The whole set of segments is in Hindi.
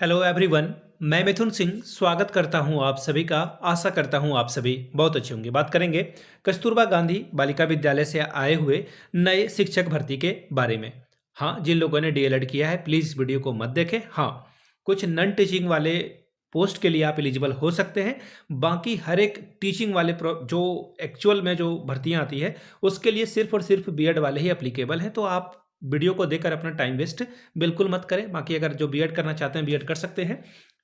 Hello everyone. मैं मिथुन सिंह स्वागत करता हूं आप सभी का। आशा करता हूं आप सभी बहुत अच्छे होंगे। बात करेंगे कस्तूरबा गांधी बालिका विद्यालय से आए हुए नए शिक्षक भर्ती के बारे में। हाँ, जिन लोगों ने डीएलएड किया है प्लीज़ इस वीडियो को मत देखें। हाँ, कुछ नॉन टीचिंग वाले पोस्ट के लिए आप एलिजिबल हो सकते हैं। बाकी हर एक टीचिंग वाले जो एक्चुअल में जो भर्तियां आती है उसके लिए सिर्फ और सिर्फ बीएड वाले ही अप्लीकेबल हैं। तो आप वीडियो को देखकर अपना टाइम वेस्ट बिल्कुल मत करें। बाकी अगर जो बीएड करना चाहते हैं बीएड कर सकते हैं।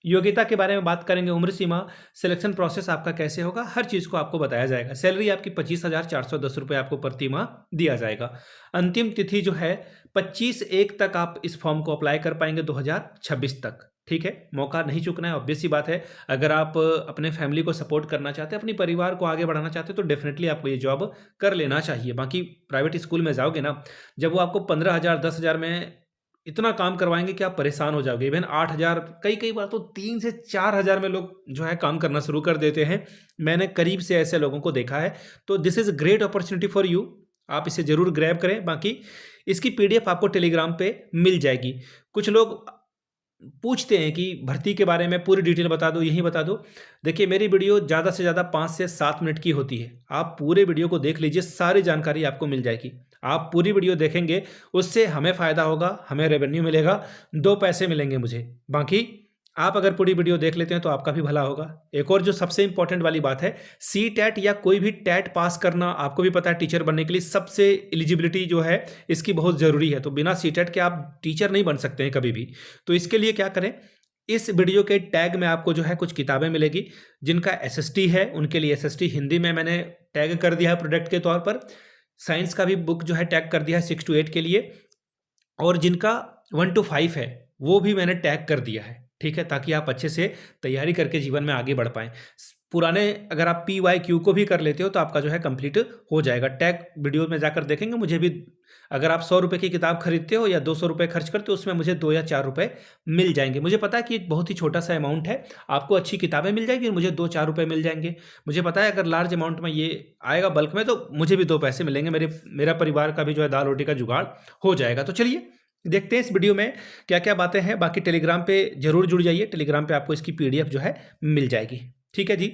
योग्यता के बारे में बात करेंगे, उम्र सीमा, सिलेक्शन प्रोसेस आपका कैसे होगा, हर चीज़ को आपको बताया जाएगा। सैलरी आपकी 25,410 रुपये आपको प्रति माह दिया जाएगा। अंतिम तिथि जो है 25/1 तक आप इस फॉर्म को अप्लाई कर पाएंगे 2026 तक। ठीक है, मौका नहीं चूकना है। ऑब्वियस सी बात है, अगर आप अपने फैमिली को सपोर्ट करना चाहते हैं, अपने परिवार को आगे बढ़ाना चाहते हैं तो डेफिनेटली आपको ये जॉब कर लेना चाहिए। बाकी प्राइवेट स्कूल में जाओगे ना, जब वो आपको 15,000 10,000 में इतना काम करवाएंगे कि आप परेशान हो जाओगे। इवन 8,000, कई कई बार तो 3 से 4,000 में लोग जो है काम करना शुरू कर देते हैं। मैंने करीब से ऐसे लोगों को देखा है। तो this is great opportunity for you. आप इसे ज़रूर ग्रैब करें। बाकी इसकी पीडीएफ आपको टेलीग्राम पे मिल जाएगी। कुछ लोग पूछते हैं कि भर्ती के बारे में पूरी डिटेल बता दो, यहीं बता दो। देखिए, मेरी वीडियो ज़्यादा से ज़्यादा 5 से 7 मिनट की होती है। आप पूरे वीडियो को देख लीजिए, सारी जानकारी आपको मिल जाएगी। आप पूरी वीडियो देखेंगे, उससे हमें फ़ायदा होगा, हमें रेवेन्यू मिलेगा, 2 पैसे मिलेंगे मुझे। बाकी आप अगर पूरी वीडियो देख लेते हैं तो आपका भी भला होगा। एक और जो सबसे इंपॉर्टेंट वाली बात है, सी टैट या कोई भी टैट पास करना, आपको भी पता है टीचर बनने के लिए सबसे एलिजिबिलिटी जो है इसकी बहुत ज़रूरी है। तो बिना सी टैट के आप टीचर नहीं बन सकते हैं कभी भी। तो इसके लिए क्या करें, इस वीडियो के टैग में आपको जो है कुछ किताबें मिलेगी। जिनका एसएसटी है उनके लिए एसएसटी हिंदी में मैंने टैग कर दिया है प्रोडक्ट के तौर पर। साइंस का भी बुक जो है टैग कर दिया है 6 to 8 के लिए। और जिनका 1 to 5 है वो भी मैंने टैग कर दिया है। ठीक है, ताकि आप अच्छे से तैयारी करके जीवन में आगे बढ़ पाएँ। पुराने अगर आप PYQ को भी कर लेते हो तो आपका जो है कंप्लीट हो जाएगा। टैग वीडियो में जाकर देखेंगे। मुझे भी, अगर आप 100 रुपये की किताब खरीदते हो या 200 रुपये खर्च करते हो, उसमें मुझे 2 या 4 रुपये मिल जाएंगे। मुझे पता है कि एक बहुत ही छोटा सा अमाउंट है, आपको अच्छी किताबें मिल जाएगी, मुझे 2-4 रुपये मिल जाएंगे। मुझे पता है अगर लार्ज अमाउंट में ये आएगा बल्क में तो मुझे भी 2 पैसे मिलेंगे। मेरा परिवार का भी जो है दाल रोटी का जुगाड़ हो जाएगा। तो चलिए देखते हैं इस वीडियो में क्या क्या बातें हैं। बाकी टेलीग्राम पे जरूर जुड़ जाइए। टेलीग्राम पे आपको इसकी पीडीएफ जो है मिल जाएगी। ठीक है जी।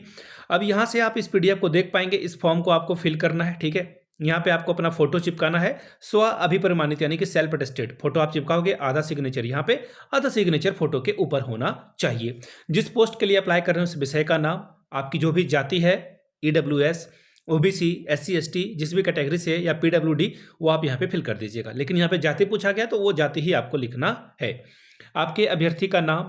अब यहाँ से आप इस पीडीएफ को देख पाएंगे। इस फॉर्म को आपको फिल करना है। ठीक है, यहाँ पे आपको अपना फोटो चिपकाना है। स्व अभिप्रमाणित यानी कि सेल्फ अटेस्टेड फोटो आप चिपकाओगे। आधा सिग्नेचर यहाँ पे, आधा सिग्नेचर फोटो के ऊपर होना चाहिए। जिस पोस्ट के लिए अप्लाई कर रहे हैं उस विषय का नाम, आपकी जो भी जाति है, EWS, OBC, SC ST, जिस भी कैटेगरी से, या PWD, वो आप यहाँ पे फिल कर दीजिएगा। लेकिन यहाँ पे जाति पूछा गया तो वो जाति ही आपको लिखना है। आपके अभ्यर्थी का नाम,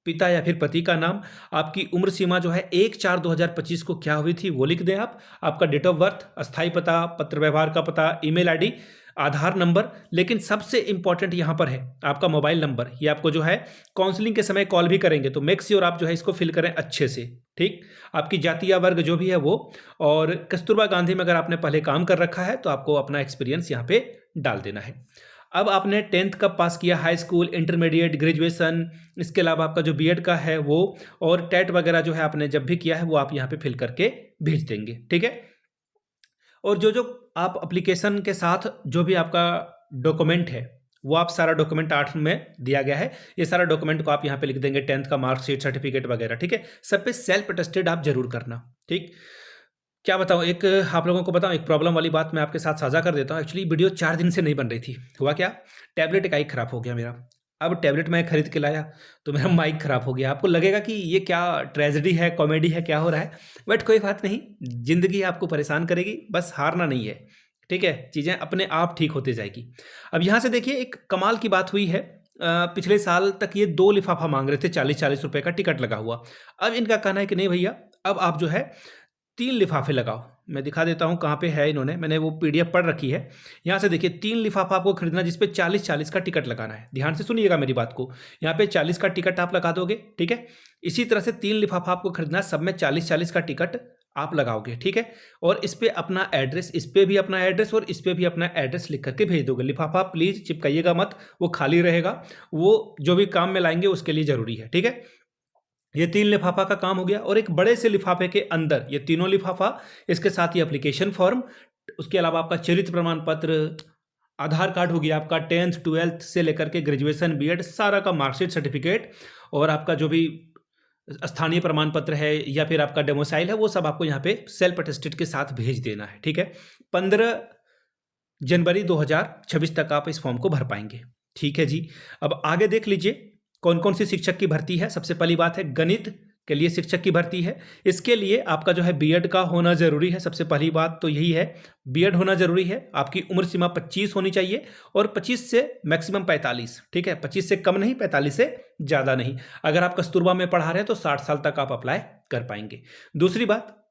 पिता या फिर पति का नाम, आपकी उम्र सीमा जो है 1/4/2025 को क्या हुई थी वो लिख दें आप। आपका डेट ऑफ बर्थ, अस्थायी पता, पत्र व्यवहार का पता, ईमेल आईडी, आधार नंबर। लेकिन सबसे इंपॉर्टेंट यहाँ पर है आपका मोबाइल नंबर। ये आपको जो है काउंसलिंग के समय कॉल भी करेंगे, तो मेक श्योर आप जो है इसको फिल करें अच्छे से। ठीक, आपकी जाति या वर्ग जो भी है वो। और कस्तूरबा गांधी में अगर आपने पहले काम कर रखा है तो आपको अपना एक्सपीरियंस यहाँ पे डाल देना है। अब आपने 10th कब पास किया, हाई स्कूल, इंटरमीडिएट, ग्रेजुएशन, इसके अलावा आपका जो बीएड का है वो, और टेट वगैरह जो है आपने जब भी किया है वो आप यहाँ पे फिल करके भेज देंगे। ठीक है, और जो जो आप एप्लीकेशन के साथ जो भी आपका डॉक्यूमेंट है वो आप सारा डॉक्यूमेंट 8 में दिया गया है। ये सारा डॉक्यूमेंट को आप यहाँ पे लिख देंगे, 10th का मार्कशीट, सर्टिफिकेट वगैरह। ठीक है, सब पे सेल्फ अटेस्टेड आप जरूर करना। ठीक, क्या बताऊँ, एक आप लोगों को बताऊँ, एक प्रॉब्लम वाली बात मैं आपके साथ साझा कर देता हूँ। एक्चुअली वीडियो 4 दिन से नहीं बन रही थी। हुआ क्या, टैबलेट का ही खराब हो गया मेरा। अब टैबलेट मैं खरीद के लाया तो मेरा माइक खराब हो गया। आपको लगेगा कि ये क्या ट्रेजेडी है, कॉमेडी है, क्या हो रहा है, बट कोई बात नहीं। जिंदगी आपको परेशान करेगी, बस हारना नहीं है। ठीक है, चीज़ें अपने आप ठीक होती जाएगी। अब यहाँ से देखिए, एक कमाल की बात हुई है। पिछले साल तक ये 2 लिफाफा मांग रहे थे, 40-40 रुपए का टिकट लगा हुआ। अब इनका कहना है कि नहीं भैया, अब आप जो है 3 लिफाफे लगाओ। मैं दिखा देता हूँ कहाँ पे है इन्होंने, मैंने वो पीडीएफ पढ़ रखी है। यहाँ से देखिए, 3 लिफाफा आपको खरीदना जिसपे 40-40 का टिकट लगाना है। ध्यान से सुनिएगा मेरी बात को। यहाँ पे 40 का टिकट आप लगा दोगे। ठीक है, इसी तरह से 3 लिफाफा आपको खरीदना, सब में 40-40 का टिकट आप लगाओगे। ठीक है, और इस पे अपना एड्रेस, इस पे भी अपना एड्रेस और इस पे भी अपना एड्रेस लिख करके भेज दोगे। लिफाफा प्लीज चिपकाइएगा मत, वो खाली रहेगा। वो जो भी काम में लाएंगे उसके लिए जरूरी है। ठीक है, ये 3 लिफाफा का काम हो गया। और एक बड़े से लिफाफे के अंदर ये तीनों लिफाफा, इसके साथ ही एप्लीकेशन फॉर्म, उसके अलावा आपका चरित्र प्रमाण पत्र, आधार कार्ड हो गया आपका, 10th 12th से लेकर के ग्रेजुएशन बीएड सारा का मार्कशीट सर्टिफिकेट, और आपका जो भी स्थानीय प्रमाण पत्र है या फिर आपका डोमिसाइल है वो सब आपको यहाँ पे सेल्फ अटेस्टेड के साथ भेज देना है। ठीक है, 15 जनवरी 2026 तक आप इस फॉर्म को भर पाएंगे। ठीक है जी, अब आगे देख लीजिए कौन कौन सी शिक्षक की भर्ती है। सबसे पहली बात है गणित के लिए शिक्षक की भर्ती है। इसके लिए आपका जो है बीएड का होना जरूरी है। सबसे पहली बात तो यही है, बीएड होना जरूरी है। आपकी उम्र सीमा 25 होनी चाहिए और 25 से मैक्सिमम 45। ठीक है, 25 से कम नहीं, 45 से ज़्यादा नहीं। अगर आप कस्तूरबा में पढ़ा रहे हैं तो 60 साल तक आप अप्लाई कर पाएंगे। दूसरी बात,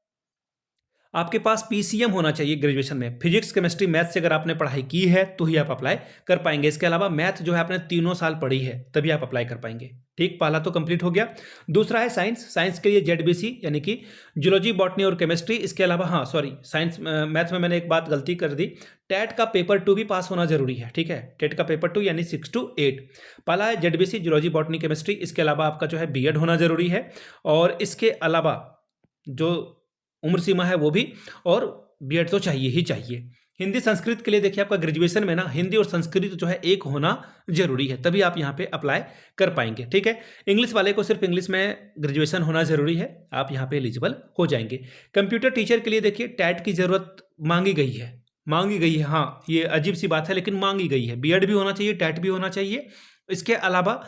आपके पास पीसीएम होना चाहिए ग्रेजुएशन में। फिजिक्स, केमिस्ट्री, मैथ से अगर आपने पढ़ाई की है तो ही आप अप्लाई कर पाएंगे। इसके अलावा मैथ जो है आपने तीनों साल पढ़ी है तभी आप अप्लाई कर पाएंगे। ठीक, पहला तो कंप्लीट हो गया। दूसरा है साइंस। साइंस के लिए जेडबीसी यानी कि जूलॉजी, बॉटनी और केमिस्ट्री। इसके अलावा हाँ सॉरी, साइंस मैथ में मैंने एक बात गलती कर दी, टेट का पेपर 2 भी पास होना जरूरी है। ठीक है, टेट का पेपर 2 यानी 6 to 8। पहला है जेडबीसी, जूलॉजी, बॉटनी, केमिस्ट्री। इसके अलावा आपका जो है बीएड होना जरूरी है, और इसके अलावा जो उम्र सीमा है वो भी, और बीएड तो चाहिए ही चाहिए। हिंदी संस्कृत के लिए देखिए आपका ग्रेजुएशन में ना हिंदी और संस्कृत जो है एक होना जरूरी है, तभी आप यहाँ पे अप्लाई कर पाएंगे। ठीक है, इंग्लिश वाले को सिर्फ इंग्लिश में ग्रेजुएशन होना जरूरी है, आप यहाँ पे एलिजिबल हो जाएंगे। कंप्यूटर टीचर के लिए देखिए टैट की जरूरत मांगी गई है, मांगी गई है। हाँ, ये अजीब सी बात है लेकिन मांगी गई है। बीएड भी होना चाहिए, टैट भी होना चाहिए। इसके अलावा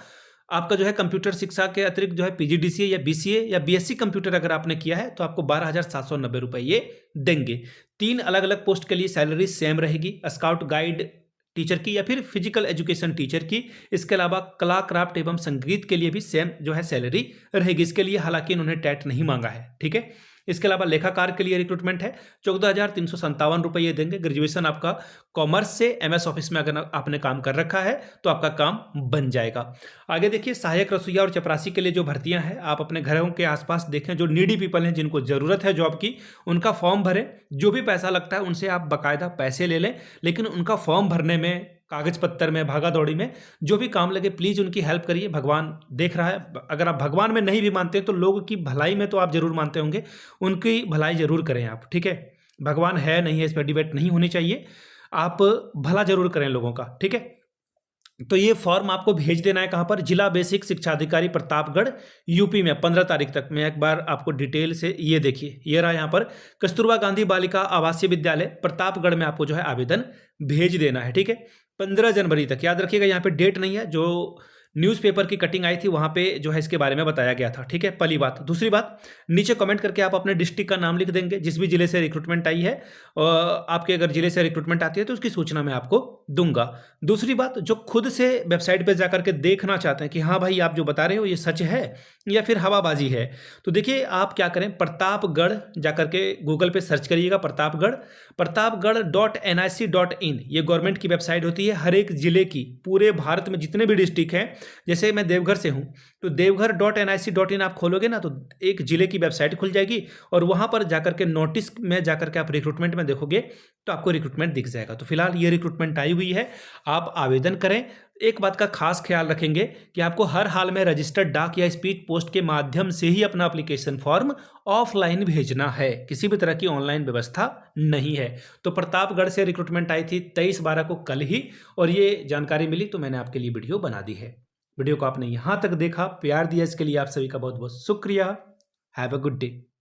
आपका जो है कंप्यूटर शिक्षा के अतिरिक्त जो है पीजीडीसीए या बीसीए या बीएससी कंप्यूटर अगर आपने किया है तो आपको 12,790 रुपये ये देंगे। 3 अलग अलग पोस्ट के लिए सैलरी सेम रहेगी, स्काउट गाइड टीचर की या फिर फिजिकल एजुकेशन टीचर की। इसके अलावा कला, क्राफ्ट एवं संगीत के लिए भी सेम जो है सैलरी रहेगी। इसके लिए हालांकि इन्होंने टैट नहीं मांगा है। ठीक है, इसके अलावा लेखाकार के लिए रिक्रूटमेंट है, 14,357 रुपये ये देंगे। ग्रेजुएशन आपका कॉमर्स से एमएस ऑफिस में अगर आपने काम कर रखा है तो आपका काम बन जाएगा। आगे देखिए, सहायक रसोइया और चपरासी के लिए जो भर्तियां हैं, आप अपने घरों के आसपास देखें, जो नीडी पीपल हैं जिनको ज़रूरत है जॉब की, उनका फॉर्म भरें। जो भी पैसा लगता है उनसे आप बाकायदा पैसे ले लें, लेकिन उनका फॉर्म भरने में, कागज पत्तर में, भागा दौड़ी में जो भी काम लगे प्लीज़ उनकी हेल्प करिए। भगवान देख रहा है। अगर आप भगवान में नहीं भी मानते तो लोगों की भलाई में तो आप जरूर मानते होंगे, उनकी भलाई जरूर करें आप। ठीक है, भगवान है नहीं है इस पर डिबेट नहीं होनी चाहिए, आप भला जरूर करें लोगों का। ठीक है, तो ये फॉर्म आपको भेज देना है कहाँ पर, जिला बेसिक शिक्षा अधिकारी प्रतापगढ़ यूपी में 15 तारीख तक। मैं एक बार आपको डिटेल से ये देखिए, ये रहा यहाँ पर कस्तूरबा गांधी बालिका आवासीय विद्यालय प्रतापगढ़ में आपको जो है आवेदन भेज देना है। ठीक है, 15 जनवरी तक। याद रखिएगा यहाँ पे डेट नहीं है, जो न्यूज़पेपर की कटिंग आई थी वहाँ पे जो है इसके बारे में बताया गया था। ठीक है, पहली बात। दूसरी बात, नीचे कमेंट करके आप अपने डिस्ट्रिक्ट का नाम लिख देंगे, जिस भी जिले से रिक्रूटमेंट आई है। आपके अगर जिले से रिक्रूटमेंट आती है तो उसकी सूचना मैं आपको दूंगा। दूसरी बात, जो खुद से वेबसाइट पर जाकर के देखना चाहते हैं कि हाँ भाई आप जो बता रहे हो ये सच है या फिर हवाबाजी है, तो देखिए आप क्या करें, प्रतापगढ़ जाकर के गूगल पे सर्च करिएगा, प्रतापगढ़.nic.in। ये गवर्नमेंट की वेबसाइट होती है, हर एक जिले की, पूरे भारत में जितने भी डिस्ट्रिक्ट हैं। जैसे मैं देवघर से हूँ तो देवघर.nic.in आप खोलोगे ना तो एक जिले की वेबसाइट खुल जाएगी, और वहाँ पर जाकर के नोटिस में जाकर के आप रिक्रूटमेंट में देखोगे तो आपको रिक्रूटमेंट दिख जाएगा। तो फिलहाल ये रिक्रूटमेंट आई हुई है, आप आवेदन करें। एक बात का खास ख्याल रखेंगे कि आपको हर हाल में रजिस्टर्ड डाक या स्पीड पोस्ट के माध्यम से ही अपना एप्लीकेशन फॉर्म ऑफलाइन भेजना है, किसी भी तरह की ऑनलाइन व्यवस्था नहीं है। तो प्रतापगढ़ से रिक्रूटमेंट आई थी 23/12 को, कल ही, और ये जानकारी मिली तो मैंने आपके लिए वीडियो बना दी है। वीडियो को आपने यहाँ तक देखा, प्यार दिया, इसके लिए आप सभी का बहुत बहुत शुक्रिया। Have a good day.